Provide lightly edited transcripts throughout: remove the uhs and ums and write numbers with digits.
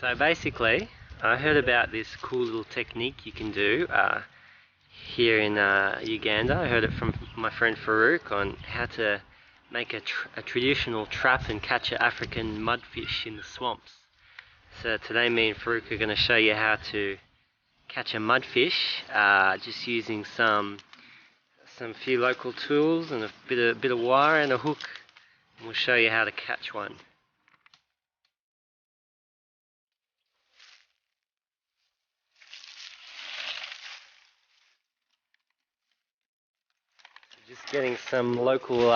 So basically, I heard about this cool little technique you can do here in Uganda. I heard it from my friend Farouk on how to make a traditional trap and catch an African mudfish in the swamps. So today me and Farouk are going to show you how to catch a mudfish just using some few local tools and a bit of wire and a hook. And we'll show you how to catch one. Just getting some local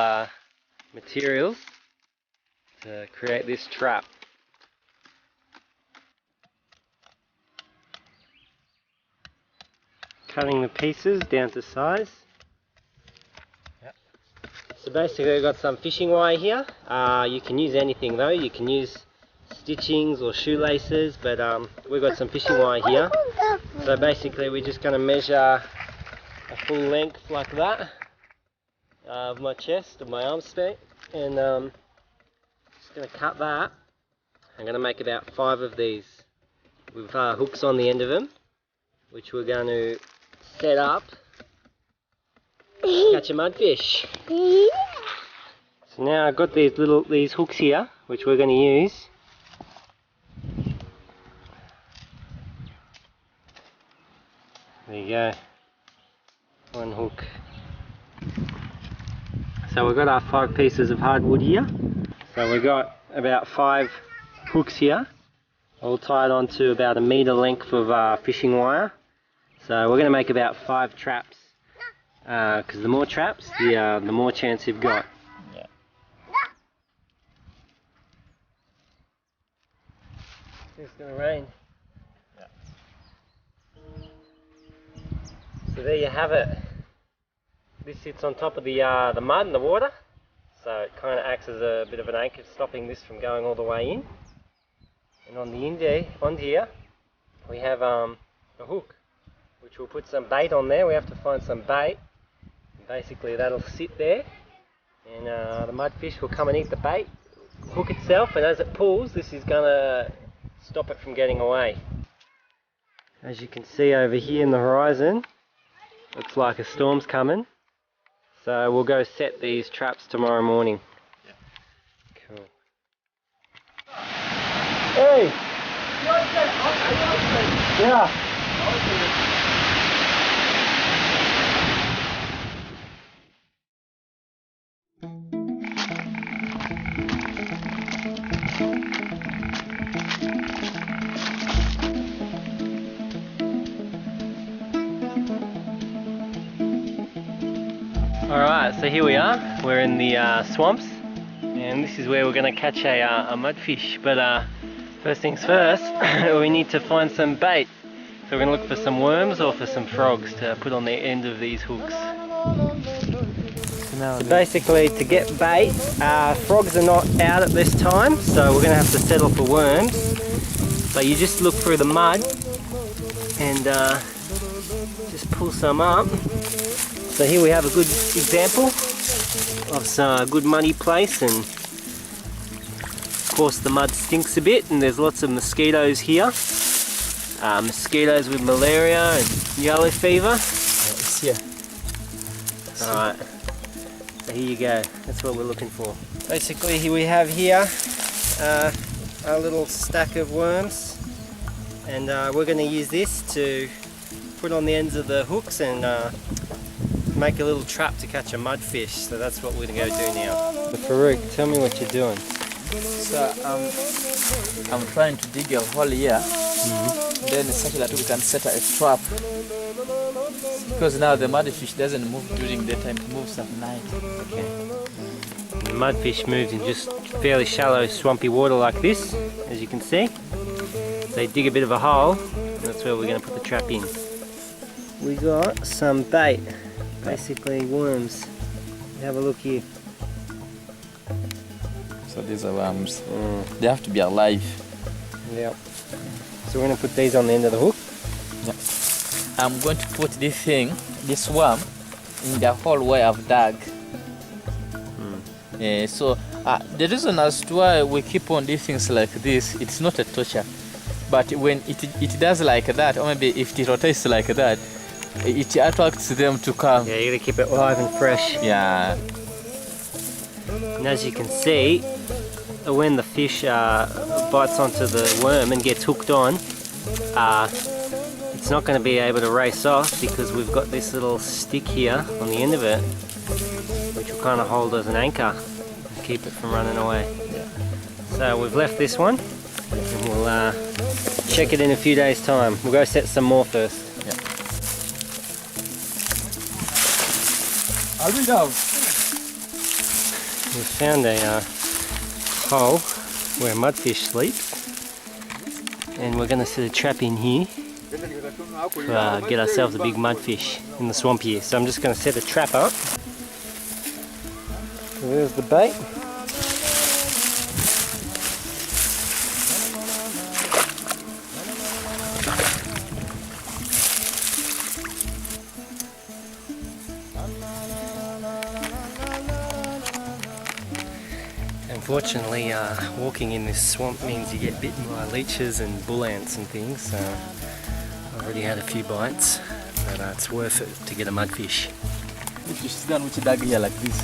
materials to create this trap. Cutting the pieces down to size. Yep. So basically I've got some fishing wire here. You can use anything though, you can use stitchings or shoelaces, but we've got some fishing wire here. So basically we're just going to measure a full length like that of my chest, of my arm span, and just going to cut that. I'm going to make about 5 of these with hooks on the end of them, which we're going to set up to catch a mudfish. So now I've got these hooks here, which we're going to use. There you go, one hook. So we've got our 5 pieces of hardwood here. So we've got about 5 hooks here, all tied onto about a metre length of fishing wire. So we're going to make about 5 traps, because the more traps, the more chance you've got. Yeah. It's going to rain. Yeah. So there you have it. This sits on top of the mud and the water, so it kind of acts as a bit of an anchor, stopping this from going all the way in. And on the end here, we have a hook, which we'll put some bait on there. We have to find some bait. And basically that'll sit there, and the mudfish will come and eat the bait, hook itself, and as it pulls, this is going to stop it from getting away. As you can see over here in the horizon, looks like a storm's coming. So we'll go set these traps tomorrow morning. Yeah. Cool. Hey! Yeah. Alright, so here we are, we're in the swamps, and this is where we're going to catch a mudfish, but first things first, we need to find some bait. So we're going to look for some worms or for some frogs to put on the end of these hooks. So basically to get bait, frogs are not out at this time, so we're going to have to settle for worms. So you just look through the mud and just pull some up. So here we have a good example of some good muddy place, and of course the mud stinks a bit, and there's lots of mosquitoes here. Mosquitoes with malaria and yellow fever. It's here. Alright, so here you go, that's what we're looking for. Basically here we have here a little stack of worms, and we're going to use this to put on the ends of the hooks and make a little trap to catch a mudfish. So that's what we're going to go do now. So Farouk, tell me what you're doing. So I'm trying to dig a hole here, then such that we can set a trap. Because now the mudfish doesn't move during daytime, it moves at night. Okay. The mudfish moves in just fairly shallow, swampy water like this, as you can see. They dig a bit of a hole, and that's where we're going to put the trap in. We got some bait. Basically worms. Have a look here. So these are worms. They have to be alive. Yep. So we're going to put these on the end of the hook. Yeah. I'm going to put this worm, in the hole where I've dug. So the reason as to why we keep on doing things like this, it's not a torture. But when it does like that, or maybe if it rotates like that, it attracts them to come. Yeah, you gotta keep it live and fresh. Yeah. And as you can see, when the fish bites onto the worm and gets hooked on, it's not going to be able to race off because we've got this little stick here on the end of it, which will kind of hold as an anchor and keep it from running away. So we've left this one, and we'll check it in a few days' time. We'll go set some more first. Yeah. I'll be down. We found a hole where mudfish sleeps, and we're going to set a trap in here to get ourselves a big mudfish in the swamp here. So I'm just going to set a trap up. So there's the bait. Unfortunately, walking in this swamp means you get bitten by leeches and bull ants and things, so I've already had a few bites, but it's worth it to get a mudfish. Which is done, which dug here like this.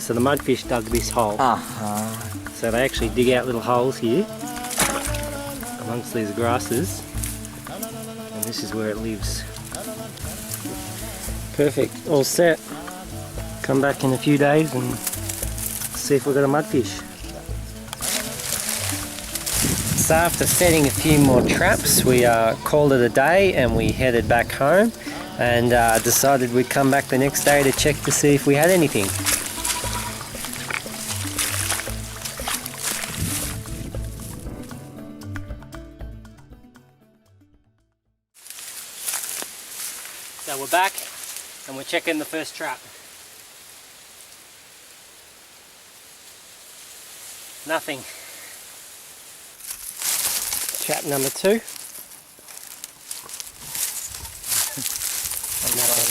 So the mudfish dug this hole. So they actually dig out little holes here amongst these grasses, and this is where it lives. Perfect, all set. Come back in a few days and see if we've got a mudfish. So after setting a few more traps, we called it a day and we headed back home, and decided we'd come back the next day to check to see if we had anything. So we're back and we're checking the first trap. Nothing. Trap number 2. Nothing.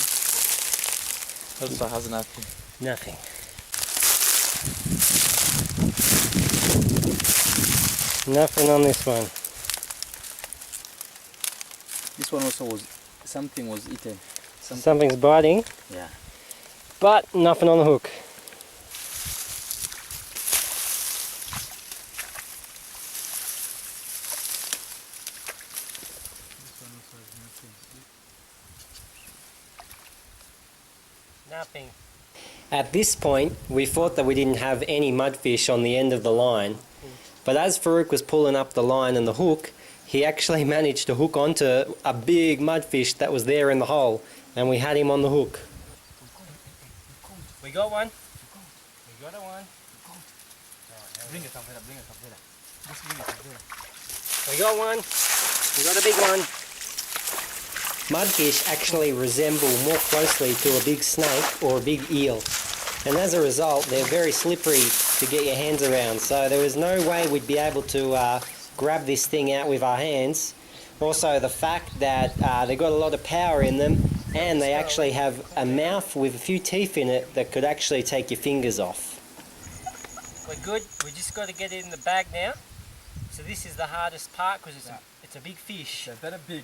Also has nothing. Nothing. Nothing on this one. This one also was, something was eaten. Something's biting. Yeah. But nothing on the hook. Nothing. At this point, we thought that we didn't have any mudfish on the end of the line, but as Farouk was pulling up the line and the hook, he actually managed to hook onto a big mudfish that was there in the hole, and we had him on the hook. We got one. We got a one. Bring it up there, bring it up there. Just bring it up there. We got one. We got a big one. Mudfish actually resemble more closely to a big snake or a big eel, and as a result they're very slippery to get your hands around, so there was no way we'd be able to grab this thing out with our hands. Also the fact that they've got a lot of power in them, and they actually have a mouth with a few teeth in it that could actually take your fingers off. We're good, we just got to get it in the bag now. So this is the hardest part because it's a big fish. They're very big.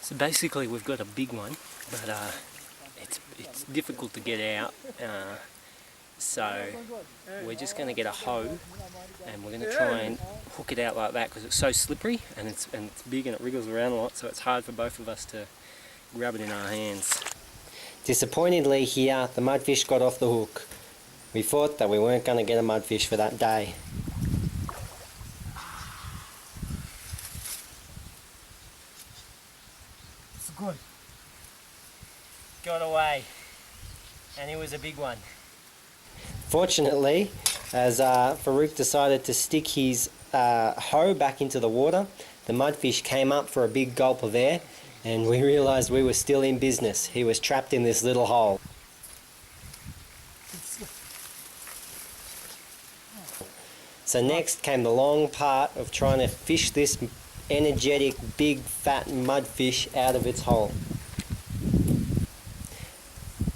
So basically we've got a big one, but it's difficult to get out, so we're just going to get a hoe and we're going to try and hook it out like that because it's so slippery and it's big and it wriggles around a lot, so it's hard for both of us to grab it in our hands. Disappointingly here, the mudfish got off the hook. We thought that we weren't going to get a mudfish for that day. Good. Got away, and it was a big one. Fortunately, as Farouk decided to stick his hoe back into the water, the mudfish came up for a big gulp of air, and we realised we were still in business. He was trapped in this little hole. So next came the long part of trying to fish this energetic, big, fat mudfish out of its hole.